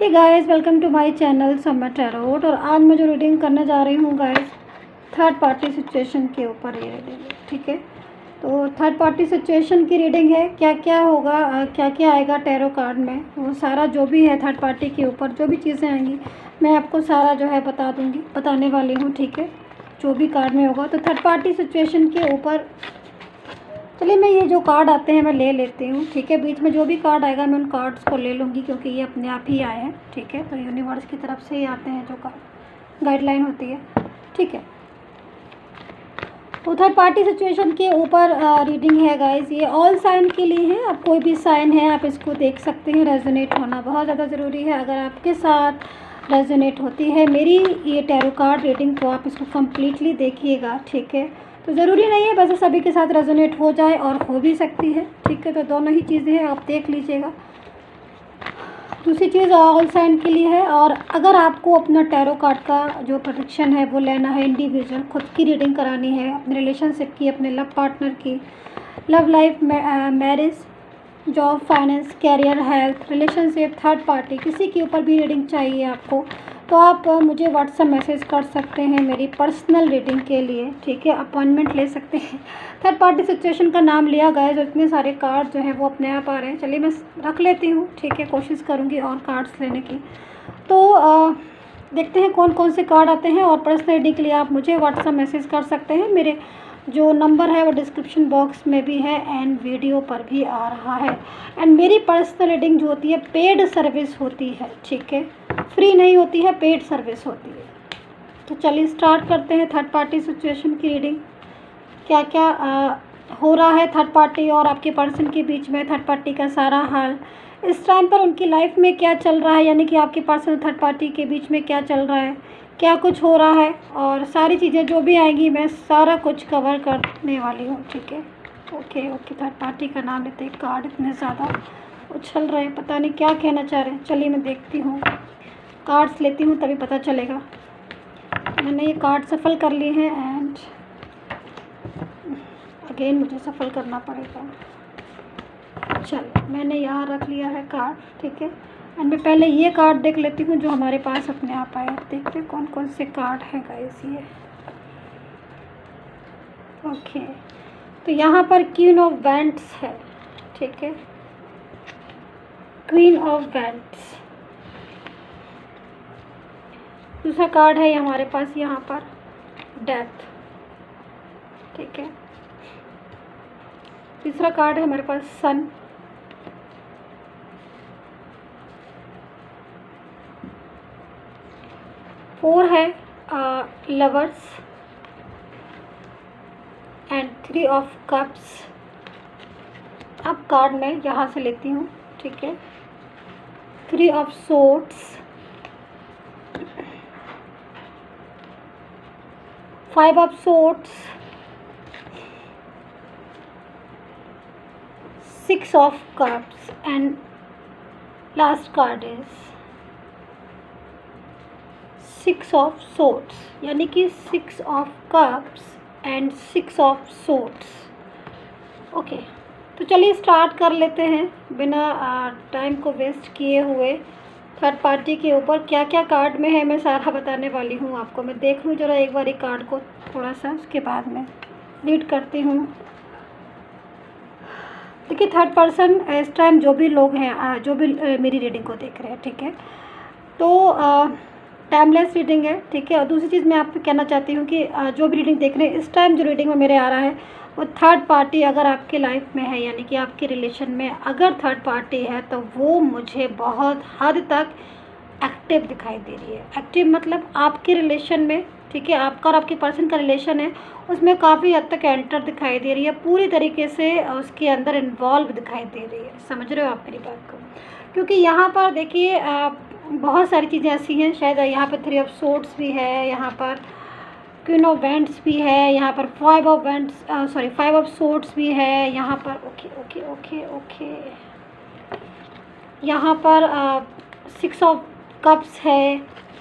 Hey guys, welcome to my channel Samma tarot. और आज मैं जो रीडिंग करने जा रही हूँ गाइस, थर्ड पार्टी सिचुएशन के ऊपर ये रीडिंग है। ठीक है, तो थर्ड पार्टी सिचुएशन की रीडिंग है। क्या क्या होगा, क्या क्या आएगा टैरो कार्ड में, वो सारा जो भी है थर्ड पार्टी के ऊपर जो भी चीज़ें आएंगी मैं आपको सारा जो है बताने वाली हूँ। ठीक है, जो भी कार्ड में होगा। तो थर्ड पार्टी सिचुएशन के ऊपर चलिए मैं ये जो कार्ड आते हैं मैं ले लेती हूँ। ठीक है, बीच में जो भी कार्ड आएगा मैं उन कार्ड्स को ले लूँगी क्योंकि ये अपने आप ही आए हैं। ठीक है, तो यूनिवर्स की तरफ से ही आते हैं जो कार्ड गाइडलाइन होती है। ठीक है, तो थर्ड पार्टी सिचुएशन के ऊपर रीडिंग है गाइस। ये ऑल साइन के लिए है। आप कोई भी साइन है आप इसको देख सकते हैं। रेजोनेट होना बहुत ज़्यादा ज़रूरी है। अगर आपके साथ रेजोनेट होती है मेरी ये टैरो कार्ड रीडिंग तो आप इसको कम्प्लीटली देखिएगा। ठीक है, तो ज़रूरी नहीं है वैसे सभी के साथ रेजोनेट हो जाए और हो भी सकती है। ठीक है, तो दोनों ही चीज़ें हैं, आप देख लीजिएगा। दूसरी चीज़ ऑल साइन के लिए है। और अगर आपको अपना टैरो कार्ड का जो प्रेडिक्शन है वो लेना है, इंडिविजुअल खुद की रीडिंग करानी है, अपने रिलेशनशिप की, अपने लव पार्टनर की, love life, marriage, job, finance, career, health, relationship, third party, किसी के ऊपर भी रीडिंग चाहिए आपको तो आप मुझे व्हाट्सएप मैसेज कर सकते हैं मेरी पर्सनल रीडिंग के लिए। ठीक है, अपॉइंटमेंट ले सकते हैं। थर्ड पार्टी सिचुएशन का नाम लिया गया जो इतने सारे कार्ड जो हैं वो अपने आप आ रहे हैं। चलिए मैं रख लेती हूँ। ठीक है, कोशिश करूँगी और कार्ड्स लेने की। तो देखते हैं कौन कौन से कार्ड आते हैं। और पर्सनल रीडिंग के लिए आप मुझे व्हाट्सएप मैसेज कर सकते हैं। मेरे जो नंबर है वो डिस्क्रिप्शन बॉक्स में भी है एंड वीडियो पर भी आ रहा है। एंड मेरी पर्सनल रीडिंग जो होती है पेड सर्विस होती है। ठीक है, फ्री नहीं होती है, पेड सर्विस होती है। तो चलिए स्टार्ट करते हैं थर्ड पार्टी सिचुएशन की रीडिंग। क्या क्या हो रहा है थर्ड पार्टी और आपके पर्सन के बीच में, थर्ड पार्टी का सारा हाल इस टाइम पर उनकी लाइफ में क्या चल रहा है, यानी कि आपके पर्सन थर्ड पार्टी के बीच में क्या चल रहा है, क्या कुछ हो रहा है, और सारी चीज़ें जो भी आएंगी मैं सारा कुछ कवर करने वाली हूँ। ठीक है, ओके ओके। थर्ड पार्टी का नाम लेते हैं। कार्ड इतने ज़्यादा उछल रहे हैं, पता नहीं क्या कहना चाह रहे हैं। चलिए मैं देखती हूँ, कार्ड्स लेती हूँ तभी पता चलेगा। मैंने ये कार्ड सफल कर लिए हैं एंड अगेन मुझे सफल करना पड़ेगा। चलिए मैंने यहाँ रख लिया है कार्ड। ठीक है, एंड मैं पहले ये कार्ड देख लेती हूँ जो हमारे पास अपने आप आए। देखते हैं कौन कौन से कार्ड हैं गाइस ये। ओके, तो यहाँ पर क्वीन ऑफ वैंड्स है। ठीक है, क्वीन ऑफ वैंड्स। दूसरा कार्ड है हमारे पास यहाँ पर डेथ। ठीक है, तीसरा कार्ड है हमारे पास सन। फोर है lovers and three of cups. अब कार्ड मैं यहाँ से लेती हूँ। ठीक है, three of swords, five of swords, six of cups and last card is six of swords, यानी कि six of cups and six of swords. Okay, तो चलिए स्टार्ट कर लेते हैं बिना टाइम को वेस्ट किए हुए। थर्ड पार्टी के ऊपर क्या क्या कार्ड में है मैं सारा बताने वाली हूँ आपको। मैं देख लूँ ज़रा एक बार एक कार्ड को थोड़ा सा, उसके बाद मैं रीड करती हूँ। देखिए थर्ड पर्सन इस टाइम जो भी लोग हैं जो भी मेरी रीडिंग को देख रहे हैं, ठीक है, तो टाइमलेस रीडिंग है। ठीक है, और दूसरी चीज़ मैं आपको कहना चाहती हूँ कि जो भी रीडिंग देख रहे हैं इस टाइम जो रीडिंग में मेरे आ रहा है वो थर्ड पार्टी अगर आपके लाइफ में है, यानी कि आपके रिलेशन में अगर थर्ड पार्टी है तो वो मुझे बहुत हद तक एक्टिव दिखाई दे रही है। एक्टिव मतलब आपके रिलेशन में, ठीक है, आपका और आपके पर्सन का रिलेशन है उसमें काफ़ी हद तक एंटर दिखाई दे रही है, पूरी तरीके से उसके अंदर इन्वॉल्व दिखाई दे रही है। समझ रहे हो आप मेरी बात को? क्योंकि यहाँ पर देखिए बहुत सारी चीज़ें ऐसी हैं। शायद यहाँ पर थ्री ऑफ सोर्ड्स भी है, यहाँ पर क्वीन ऑफ वैंड्स भी है, यहाँ पर फाइव ऑफ सोर्ड्स भी है, यहाँ पर ओके ओके ओके ओके, यहाँ पर सिक्स ऑफ कप्स है,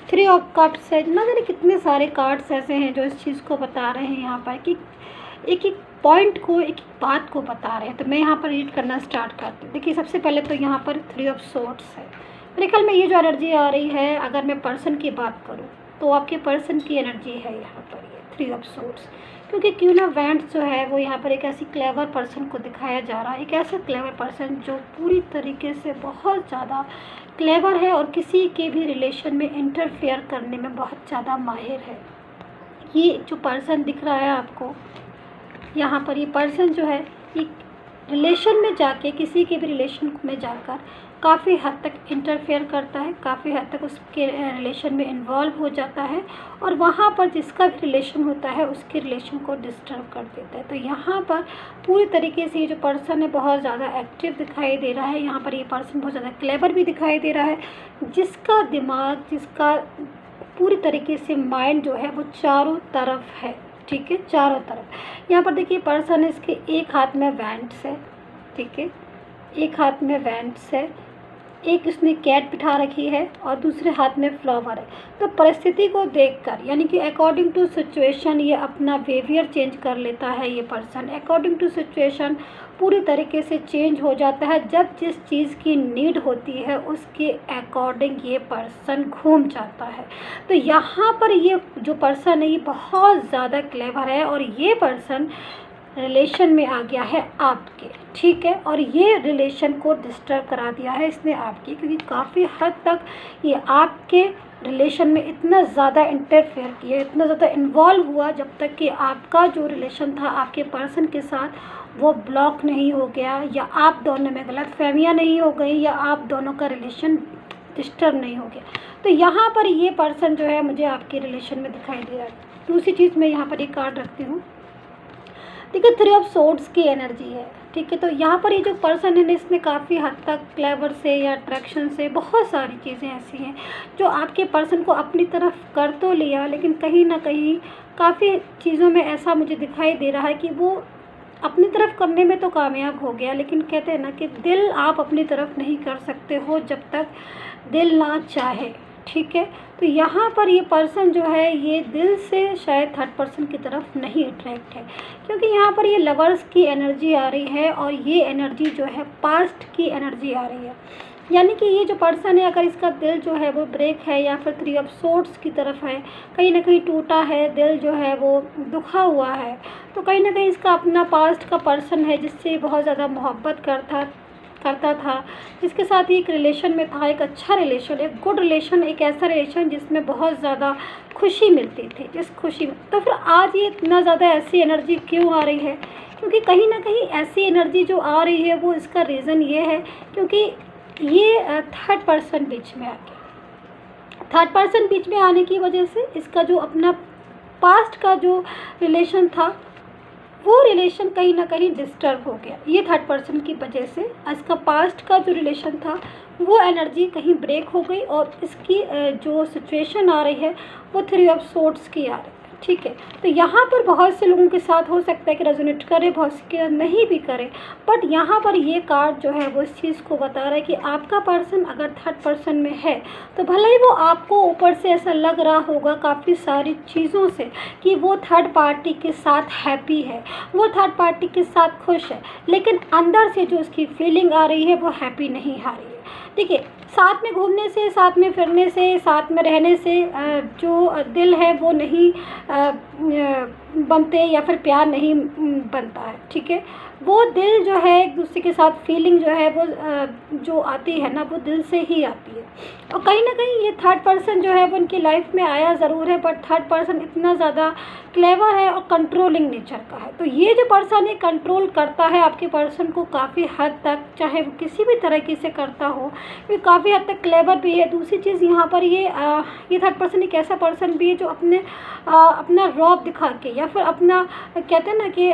थ्री ऑफ कप्स है। ना जाने कितने सारे कार्ड्स ऐसे हैं जो इस चीज़ को बता रहे हैं यहाँ पर कि एक एक पॉइंट को, एक एक बात को बता रहे हैं। तो मैं यहाँ पर रीड करना स्टार्ट करती हूँ। देखिए सबसे पहले तो यहाँ पर थ्री ऑफ सोर्ड्स है। मेरे ख्याल में ये जो एनर्जी आ रही है, अगर मैं पर्सन की बात करूँ तो आपके पर्सन की एनर्जी है यहाँ पर ये 3 ऑफ सोर्ड्स। क्योंकि क्यों ना वेंट्स जो है वो यहाँ पर एक ऐसी क्लेवर पर्सन को दिखाया जा रहा है, एक ऐसा क्लेवर पर्सन जो पूरी तरीके से बहुत ज़्यादा क्लेवर है और किसी के भी रिलेशन में इंटरफेयर करने में बहुत ज़्यादा माहिर है। ये जो पर्सन दिख रहा है आपको यहाँ पर, ये पर्सन जो है ये रिलेशन में जाके, किसी के भी रिलेशन में जाकर काफ़ी हद तक इंटरफेयर करता है, काफ़ी हद तक उसके रिलेशन में इन्वॉल्व हो जाता है और वहाँ पर जिसका भी रिलेशन होता है उसके रिलेशन को डिस्टर्ब कर देता है। तो यहाँ पर पूरी तरीके से ये जो पर्सन है बहुत ज़्यादा एक्टिव दिखाई दे रहा है। यहाँ पर ये पर्सन बहुत ज़्यादा क्लेवर भी दिखाई दे रहा है, जिसका दिमाग, जिसका पूरी तरीके से माइंड जो है वो चारों तरफ है, ठीक है, चारों तरफ। यहाँ पर देखिए पर्सन है, इसके एक हाथ में वैंड्स है, ठीक है, एक हाथ में वैंड्स है, एक उसने कैट बिठा रखी है और दूसरे हाथ में फ्लावर है। तो परिस्थिति को देखकर, यानी कि अकॉर्डिंग टू सिचुएशन ये अपना बिहेवियर चेंज कर लेता है। ये पर्सन अकॉर्डिंग टू सिचुएशन पूरी तरीके से चेंज हो जाता है। जब जिस चीज़ की नीड होती है उसके अकॉर्डिंग ये पर्सन घूम जाता है। तो यहाँ पर ये जो पर्सन है ये बहुत ज़्यादा क्लेवर है और ये पर्सन रिलेशन में आ गया है आपके, ठीक है, और ये रिलेशन को डिस्टर्ब करा दिया है इसने आपकी, क्योंकि काफ़ी हद तक ये आपके रिलेशन में इतना ज़्यादा इंटरफेयर किया, इतना ज़्यादा इन्वॉल्व हुआ, जब तक कि आपका जो रिलेशन था आपके पर्सन के साथ वो ब्लॉक नहीं हो गया, या आप दोनों में गलतफहमियां नहीं हो गई, या आप दोनों का रिलेशन डिस्टर्ब नहीं हो गया। तो यहाँ पर ये पर्सन जो है मुझे आपके रिलेशन में दिखाई दे रहा है। दूसरी चीज़ मैं यहाँ पर एक कार्ड रखती हूँ, देखिए 3 ऑफ सोर्ड्स की एनर्जी है, ठीक है। तो यहाँ पर ये जो पर्सन है इसने काफ़ी हद तक क्लेवर से या अट्रैक्शन से बहुत सारी चीज़ें ऐसी हैं जो आपके पर्सन को अपनी तरफ कर तो लिया, लेकिन कहीं ना कहीं काफ़ी चीज़ों में ऐसा मुझे दिखाई दे रहा है कि वो अपनी तरफ करने में तो कामयाब हो गया, लेकिन कहते हैं ना कि दिल आप अपनी तरफ नहीं कर सकते हो जब तक दिल ना चाहे, ठीक है। तो यहाँ पर ये पर्सन जो है ये दिल से शायद थर्ड पर्सन की तरफ नहीं अट्रैक्ट है, क्योंकि यहाँ पर ये लवर्स की एनर्जी आ रही है और ये एनर्जी जो है पास्ट की एनर्जी आ रही है। यानी कि ये जो पर्सन है अगर इसका दिल जो है वो ब्रेक है या फिर 3 ऑफ सोर्ड्स की तरफ है, कहीं ना कहीं टूटा है, दिल जो है वो दुखा हुआ है, तो कहीं ना कहीं इसका अपना पास्ट का पर्सन है जिससे बहुत ज़्यादा मोहब्बत करता था, जिसके साथ ही एक रिलेशन में था, एक अच्छा रिलेशन, एक गुड रिलेशन, एक ऐसा रिलेशन जिसमें बहुत ज़्यादा खुशी मिलती थी, जिस खुशी में। तो फिर आज ये इतना ज़्यादा ऐसी एनर्जी क्यों आ रही है? क्योंकि कहीं ना कहीं ऐसी एनर्जी जो आ रही है वो इसका रीज़न ये है क्योंकि ये थर्ड पर्सन बीच में आ गया। थर्ड पर्सन बीच में आने की वजह से इसका जो अपना पास्ट का जो रिलेशन था वो रिलेशन कहीं ना कहीं डिस्टर्ब हो गया। ये थर्ड पर्सन की वजह से इसका पास्ट का जो रिलेशन था वो एनर्जी कहीं ब्रेक हो गई और इसकी जो सिचुएशन आ रही है वो 3 ऑफ सोर्ड्स की आ रही है, ठीक है। तो यहाँ पर बहुत से लोगों के साथ हो सकता है कि रेजोनेट करे, बहुत से के नहीं भी करे, बट यहाँ पर ये कार्ड जो है वो इस चीज़ को बता रहा है कि आपका पर्सन अगर थर्ड पर्सन में है तो भले ही वो आपको ऊपर से ऐसा लग रहा होगा काफ़ी सारी चीज़ों से कि वो थर्ड पार्टी के साथ हैप्पी है, वो थर्ड पार्टी के साथ खुश है, लेकिन अंदर से जो उसकी फीलिंग आ रही है वो हैप्पी नहीं आ रही है। देखिए, साथ में घूमने से, साथ में फिरने से, साथ में रहने से जो दिल है वो नहीं बनते या फिर प्यार नहीं बनता है, ठीक है। वो दिल जो है एक दूसरे के साथ फीलिंग जो है वो जो आती है ना वो दिल से ही आती है। और कहीं ना कहीं ये थर्ड पर्सन जो है वो उनकी लाइफ में आया ज़रूर है, बट थर्ड पर्सन इतना ज़्यादा क्लेवर है और कंट्रोलिंग नेचर का है। तो ये जो पर्सन है कंट्रोल करता है आपके पर्सन को काफ़ी हद तक, चाहे वो किसी भी तरीके से करता हो, ये काफ़ी हद तक क्लेवर भी है। दूसरी चीज़ यहाँ पर ये थर्ड पर्सन एक ऐसा पर्सन भी है जो अपना रौब दिखा के या फिर अपना कहते हैं ना कि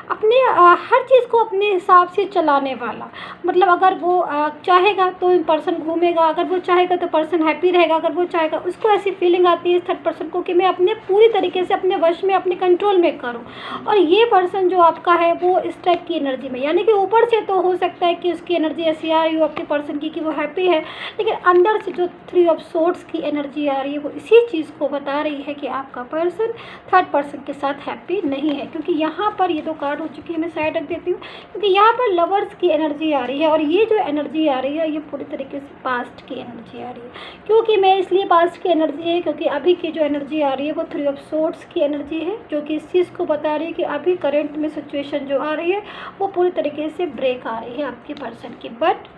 अपने हर चीज़ को अपने हिसाब से चलाने वाला, मतलब अगर वो चाहेगा तो पर्सन घूमेगा, अगर वो चाहेगा तो पर्सन हैप्पी रहेगा, अगर वो चाहेगा, उसको ऐसी फीलिंग आती है इस थर्ड पर्सन को कि मैं अपने पूरी तरीके से अपने वश में, अपने कंट्रोल में करूं। और ये पर्सन जो आपका है वो इस टाइप की एनर्जी में, यानी कि ऊपर से तो हो सकता है कि उसकी एनर्जी ऐसी आ रही हो आपके पर्सन की कि वो हैप्पी है, लेकिन अंदर से जो 3 ऑफ सोर्ड्स की एनर्जी आ रही है वो इसी चीज़ को बता रही है कि आपका पर्सन थर्ड पर्सन के साथ हैप्पी नहीं है। क्योंकि यहाँ पर ये दो कार्ड स्टार्ट हो चुकी है, मैं साइड रख देती हूँ, क्योंकि यहाँ पर लवर्स की एनर्जी आ रही है और ये जो एनर्जी आ रही है ये पूरी तरीके से पास्ट की एनर्जी आ रही है। क्योंकि मैं इसलिए पास्ट की एनर्जी है क्योंकि अभी की जो एनर्जी आ रही है वो 3 ऑफ सोर्ड्स की एनर्जी है, जो कि इस चीज़ को बता रही है कि अभी करंट में सिचुएशन जो आ रही है वो पूरी तरीके से ब्रेक आ रही है आपके पर्सन की। बट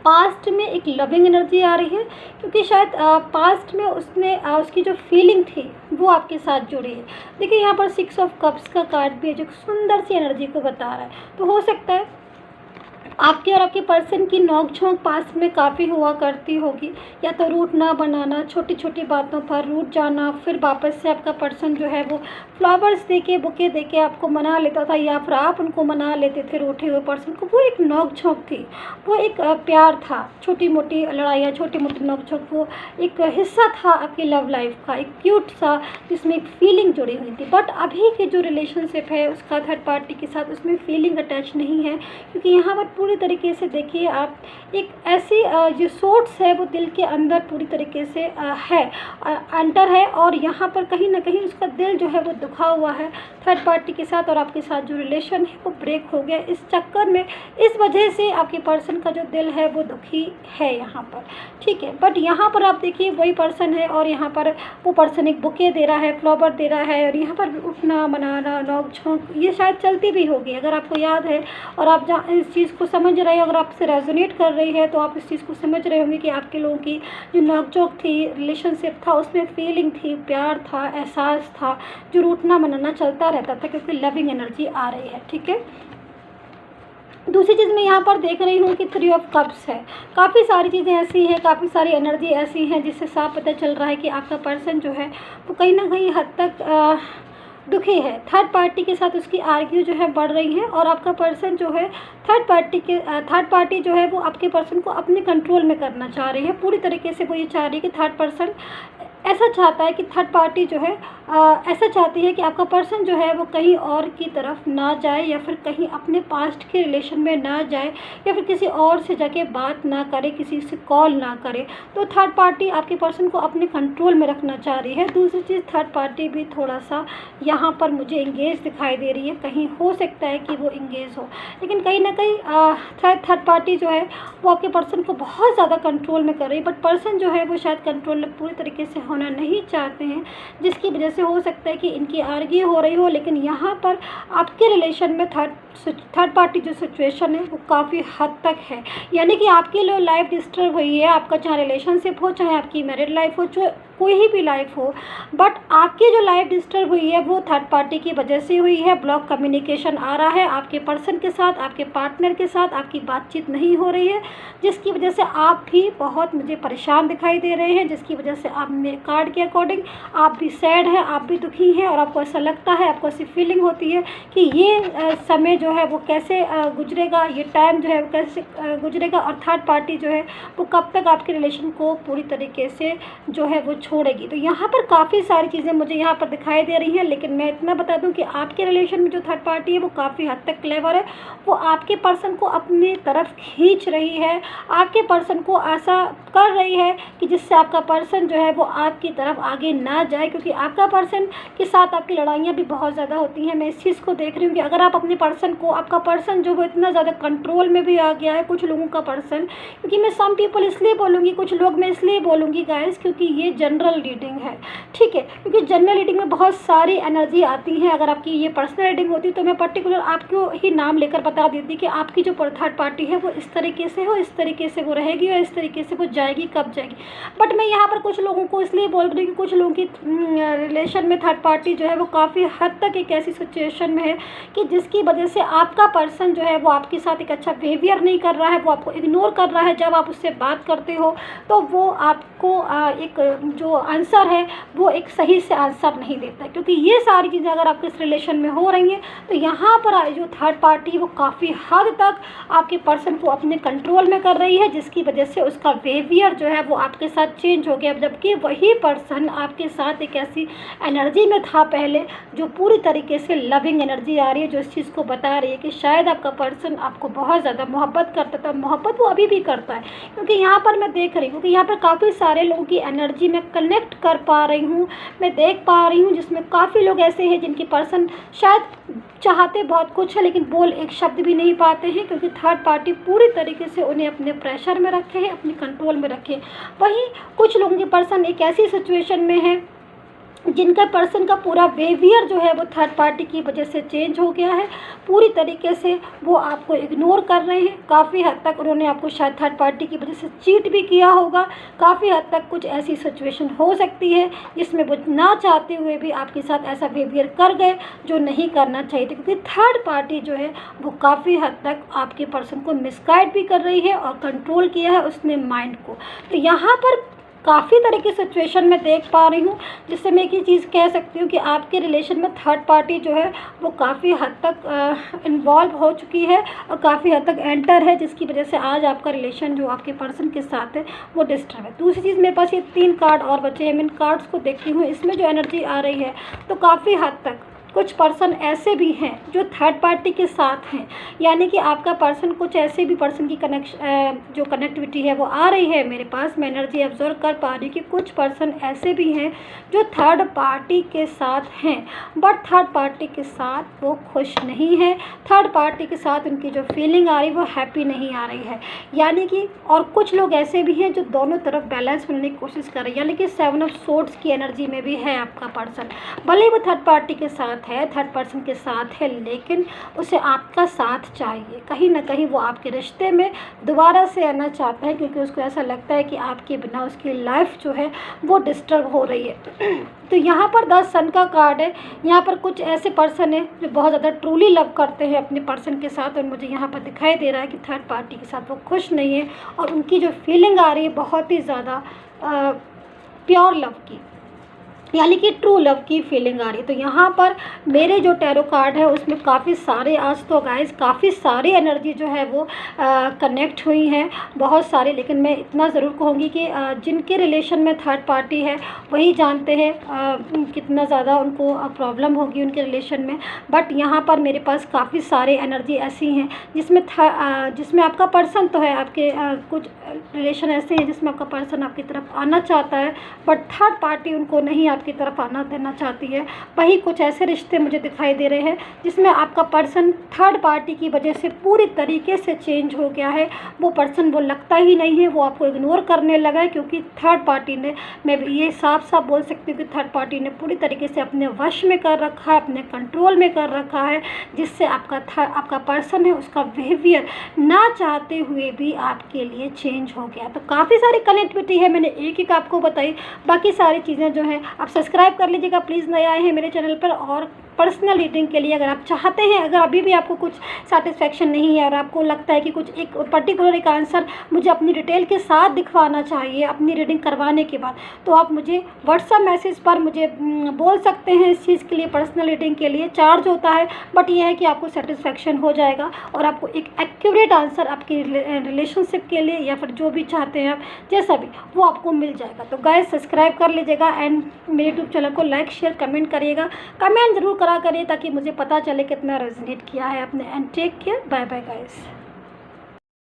पास्ट में एक लविंग एनर्जी आ रही है, क्योंकि शायद पास्ट में उसने उसकी जो फीलिंग थी वो आपके साथ जुड़ी है। देखिए यहाँ पर 6 ऑफ कप्स का कार्ड भी है जो सुंदर सी एनर्जी को बता रहा है। तो हो सकता है आपके और आपके पर्सन की नोक झोंक पास्ट में काफ़ी हुआ करती होगी, या तो रूट ना बनाना, छोटी छोटी बातों पर रूठ जाना, फिर वापस से आपका पर्सन जो है वो फ्लावर्स देके बुके देके आपको मना लेता था, या फिर आप उनको मना लेते थे रूठे हुए पर्सन को। वो एक नोक झोंक थी, वो एक प्यार था, छोटी मोटी लड़ाइयाँ, छोटी मोटी नोक झोंक, वो एक हिस्सा था आपकी लव लाइफ का, एक क्यूट सा जिसमें एक फीलिंग जुड़ी हुई थी। बट अभी के जो रिलेशनशिप है उसका थर्ड पार्टी के साथ, उसमें फीलिंग अटैच नहीं है, क्योंकि यहाँ पर पूरी तरीके से देखिए आप एक ऐसी जो सोर्स है वो दिल के अंदर पूरी तरीके से है, अंटर है, और यहाँ पर कहीं ना कहीं उसका दिल जो है वो दुखा हुआ है थर्ड पार्टी के साथ, और आपके साथ जो रिलेशन है वो ब्रेक हो गया इस चक्कर में। इस वजह से आपके पर्सन का जो दिल है वो दुखी है यहाँ पर, ठीक है। बट यहाँ पर आप देखिए वही पर्सन है और यहाँ पर वो पर्सन एक बुके दे रहा है, फ्लावर दे रहा है, और यहाँ पर उठना मनाना नोक झोंक ये शायद चलती भी होगी, अगर आपको याद है और आप इस चीज़ को समझ रहे हैं, अगर आपसे रेजोनेट कर रही है तो आप इस चीज़ को समझ रहे होंगे कि आपके लोगों की जो नोक-झोंक थी, रिलेशनशिप था, उसमें फीलिंग थी, प्यार था, एहसास था, जो रूठना मनाना चलता रहता था, क्योंकि लविंग एनर्जी आ रही है, ठीक है। दूसरी चीज़ मैं यहाँ पर देख रही हूँ कि 3 ऑफ कप्स है। काफ़ी सारी चीज़ें ऐसी हैं, काफ़ी सारी एनर्जी ऐसी हैं जिससे साफ पता चल रहा है कि आपका पर्सन जो है वो कहीं ना कहीं हद तक दुखी है। थर्ड पार्टी के साथ उसकी आर्ग्यू जो है बढ़ रही है, और आपका पर्सन जो है थर्ड पार्टी जो है वो आपके पर्सन को अपने कंट्रोल में करना चाह रही है। पूरी तरीके से वो ये चाह रही है कि थर्ड पर्सन ऐसा चाहता है कि थर्ड पार्टी जो है ऐसा चाहती है कि आपका पर्सन जो है वो कहीं और की तरफ ना जाए, या फिर कहीं अपने पास्ट के रिलेशन में ना जाए, या फिर किसी और से जाके बात ना करे, किसी से कॉल ना करे। तो थर्ड पार्टी आपके पर्सन को अपने कंट्रोल में रखना चाह रही है। दूसरी चीज़, थर्ड पार्टी भी थोड़ा सा यहाँ पर मुझे इंगेज दिखाई दे रही है। कहीं हो सकता है कि वो इंगेज हो, लेकिन कहीं ना कहीं थर्ड पार्टी जो है वो आपके पर्सन को बहुत ज़्यादा कंट्रोल में कर रही है। बट पर्सन जो है वो शायद कंट्रोल में पूरी तरीके से होना नहीं चाहते हैं, जिसकी वजह से हो सकता है कि इनकी आर्ग्यू हो रही हो। लेकिन यहाँ पर आपके रिलेशन में थर्ड पार्टी जो सिचुएशन है वो काफ़ी हद तक है, यानी कि आपकी जो लाइफ डिस्टर्ब हुई है, आपका चाहे रिलेशनशिप हो, चाहे आपकी मैरिड लाइफ हो, कोई भी लाइफ हो, बट आपकी जो लाइफ डिस्टर्ब हुई है वो थर्ड पार्टी की वजह से हुई है। ब्लॉक कम्युनिकेशन आ रहा है आपके पर्सन के साथ, आपके पार्टनर के साथ आपकी बातचीत नहीं हो रही है, जिसकी वजह से आप भी बहुत मुझे परेशान दिखाई दे रहे हैं, जिसकी वजह से आप मेरे कार्ड के अकॉर्डिंग आप भी सैड हैं, आप भी दुखी हैं, और आपको ऐसा लगता है, आपको ऐसी फीलिंग होती है कि ये समय जो है वो कैसे गुजरेगा, ये टाइम जो है वो कैसे गुजरेगा, और थर्ड पार्टी जो है वो कब तक आपके रिलेशन को पूरी तरीके से जो है वो छोड़ेगी। तो यहाँ पर काफ़ी सारी चीज़ें मुझे यहाँ पर दिखाई दे रही हैं, लेकिन मैं इतना बता दूं कि आपके रिलेशन में जो थर्ड पार्टी है वो काफ़ी हद तक क्लेवर है। वो आपके पर्सन को अपनी तरफ खींच रही है, आपके पर्सन को ऐसा कर रही है कि जिससे आपका पर्सन जो है वो आपकी तरफ आगे ना जाए, क्योंकि आपका पर्सन के साथ आपकी लड़ाइयाँ भी बहुत ज़्यादा होती हैं। मैं इस चीज़ को देख रही हूँ कि अगर आप अपने पर्सन को, आपका पर्सन जो वो इतना ज़्यादा कंट्रोल में भी आ गया है, कुछ लोगों का पर्सन, क्योंकि मैं सम पीपल इसलिए बोलूँगी, कुछ लोग मैं इसलिए बोलूँगी गाइस क्योंकि ये जनरल रीडिंग है, ठीक है, क्योंकि जनरल रीडिंग में बहुत सारी एनर्जी आती है। अगर आपकी ये पर्सनल रीडिंग होती तो मैं पर्टिकुलर आपको ही नाम लेकर बता देती कि आपकी जो थर्ड पार्टी है वो इस तरीके से हो, इस तरीके से वो रहेगी और इस तरीके से वो जाएगी, कब जाएगी। बट मैं यहाँ पर कुछ लोगों को इसलिए बोल रही हूँ कि कुछ लोगों की रिलेशन में थर्ड पार्टी जो है वो काफ़ी हद तक एक ऐसी सिचुएशन में है कि जिसकी वजह से आपका पर्सन जो है वो आपके साथ एक अच्छा बिहेवियर नहीं कर रहा है, वो आपको इग्नोर कर रहा है। जब आप उससे बात करते हो तो वो आपको एक जो आंसर है वो एक सही से आंसर नहीं देता, क्योंकि ये सारी चीज़ें अगर आपके इस रिलेशन में हो रही हैं तो यहाँ पर जो थर्ड पार्टी वो काफ़ी हद तक आपके पर्सन को अपने कंट्रोल में कर रही है, जिसकी वजह से उसका बिहेवियर जो है वो आपके साथ चेंज हो गया। जबकि वही पर्सन आपके साथ एक ऐसी एनर्जी में था पहले जो पूरी तरीके से लविंग एनर्जी आ रही है, जो इस चीज़ को बता रही है कि शायद आपका पर्सन आपको बहुत ज़्यादा मोहब्बत करता था, मोहब्बत वो अभी भी करता है। क्योंकि यहाँ पर मैं देख रही हूँ कि यहाँ पर काफ़ी सारे लोगों की एनर्जी में कनेक्ट कर पा रही हूँ हूँ, मैं देख पा रही हूँ, जिसमें काफ़ी लोग ऐसे हैं जिनकी पर्सन शायद चाहते बहुत कुछ है लेकिन बोल एक शब्द भी नहीं पाते हैं, क्योंकि थर्ड पार्टी पूरी तरीके से उन्हें अपने प्रेशर में रखे हैं, अपने कंट्रोल में रखे। वहीं कुछ लोगों के पर्सन एक ऐसी सिचुएशन में है जिनका पर्सन का पूरा बिहेवियर जो है वो थर्ड पार्टी की वजह से चेंज हो गया है। पूरी तरीके से वो आपको इग्नोर कर रहे हैं। काफ़ी हद तक उन्होंने आपको शायद थर्ड पार्टी की वजह से चीट भी किया होगा। काफ़ी हद तक कुछ ऐसी सिचुएशन हो सकती है जिसमें वो ना चाहते हुए भी आपके साथ ऐसा बिहेवियर कर गए जो नहीं करना चाहिए था, क्योंकि थर्ड पार्टी जो है वो काफ़ी हद तक आपके पर्सन को मिसगाइड भी कर रही है और कंट्रोल किया है उसने माइंड को। तो यहाँ पर काफ़ी तरह की सिचुएशन में देख पा रही हूँ, जिससे मैं एक ही चीज़ कह सकती हूँ कि आपके रिलेशन में थर्ड पार्टी जो है वो काफ़ी हद तक इन्वॉल्व हो चुकी है और काफ़ी हद तक एंटर है, जिसकी वजह से आज आपका रिलेशन जो आपके पर्सन के साथ है वो डिस्टर्ब है। दूसरी चीज़, मेरे पास ये 3 कार्ड और बचे हैं, मैं इन कार्ड्स को देखती हूँ, इसमें जो एनर्जी आ रही है तो काफ़ी हद तक कुछ पर्सन ऐसे भी हैं जो थर्ड पार्टी के साथ हैं, यानी कि आपका पर्सन कुछ ऐसे भी पर्सन की जो कनेक्टिविटी है वो आ रही है मेरे पास। मैं एनर्जी ऑब्जर्व कर पा रही हूँ कि कुछ पर्सन ऐसे भी हैं जो थर्ड पार्टी के साथ हैं, बट थर्ड पार्टी के साथ वो खुश नहीं है। थर्ड पार्टी के साथ उनकी जो फीलिंग आ रही है वो हैप्पी नहीं आ रही है, यानी कि और कुछ लोग ऐसे भी हैं जो दोनों तरफ बैलेंस बनाने की कोशिश कर रहे हैं, यानी कि 7 ऑफ सोर्ड्स की एनर्जी में भी है आपका पर्सन। भले ही वो थर्ड पार्टी के साथ है, थर्ड पर्सन के साथ है, लेकिन उसे आपका साथ चाहिए। कहीं ना कहीं वो आपके रिश्ते में दोबारा से आना चाहता है, क्योंकि उसको ऐसा लगता है कि आपके बिना उसकी लाइफ जो है वो डिस्टर्ब हो रही है। तो यहाँ पर 10 सन का कार्ड है। यहाँ पर कुछ ऐसे पर्सन है जो बहुत ज़्यादा ट्रूली लव करते हैं अपने पर्सन के साथ, और मुझे यहाँ पर दिखाई दे रहा है कि थर्ड पार्टी के साथ वो खुश नहीं है और उनकी जो फीलिंग आ रही है बहुत ही ज़्यादा प्योर लव की, यानी कि ट्रू लव की फीलिंग आ रही है। तो यहाँ पर मेरे जो टैरो कार्ड है उसमें काफ़ी सारे, आज तो गाइस काफ़ी सारी एनर्जी जो है वो कनेक्ट हुई हैं, बहुत सारी। लेकिन मैं इतना ज़रूर कहूँगी कि जिनके रिलेशन में थर्ड पार्टी है वही जानते हैं कितना ज़्यादा उनको प्रॉब्लम होगी उनके रिलेशन में। बट यहाँ पर मेरे पास काफ़ी सारे एनर्जी ऐसी हैं जिसमें आपका पर्सन तो है, आपके कुछ रिलेशन ऐसे हैं जिसमें आपका पर्सन आपकी तरफ आना चाहता है, बट थर्ड पार्टी उनको नहीं आपकी तरफ आना देना चाहती है। वही कुछ ऐसे रिश्ते मुझे दिखाई दे रहे हैं जिसमें आपका पर्सन थर्ड पार्टी की वजह से पूरी तरीके से चेंज हो गया है। वो पर्सन वो लगता ही नहीं है, वो आपको इग्नोर करने लगा है, क्योंकि थर्ड पार्टी ने, मैं ये साफ साफ बोल सकती हूँ कि थर्ड पार्टी ने पूरी तरीके से अपने वश में कर रखा है, अपने कंट्रोल में कर रखा है, जिससे आपका पर्सन है उसका बिहेवियर ना चाहते हुए भी आपके लिए चेंज हो गया। तो काफ़ी सारी कनेक्टिविटी है, मैंने एक एक आपको बताई, बाकी सारी चीज़ें जो है आप सब्सक्राइब कर लीजिएगा प्लीज़, नए आए हैं मेरे चैनल पर। और पर्सनल रीडिंग के लिए अगर आप चाहते हैं, अगर अभी भी आपको कुछ सेटिस्फेक्शन नहीं है और आपको लगता है कि कुछ एक पर्टिकुलर एक आंसर मुझे अपनी डिटेल के साथ दिखवाना चाहिए अपनी रीडिंग करवाने के बाद, तो आप मुझे व्हाट्सएप मैसेज पर मुझे बोल सकते हैं। इस चीज़ के लिए, पर्सनल रीडिंग के लिए चार्ज होता है, बट ये है कि आपको सेटिस्फेक्शन हो जाएगा और आपको एक एक्यूरेट आंसर आपकी रिलेशनशिप के लिए या फिर जो भी चाहते हैं आप, जैसा भी, वो आपको मिल जाएगा। तो गाइस सब्सक्राइब कर लीजिएगा एंड मेरे यूट्यूब चैनल को लाइक शेयर कमेंट करिएगा, कमेंट जरूर करा करिए ताकि मुझे पता चले कितना रेजोनेट किया है आपने। And take care, bye bye guys.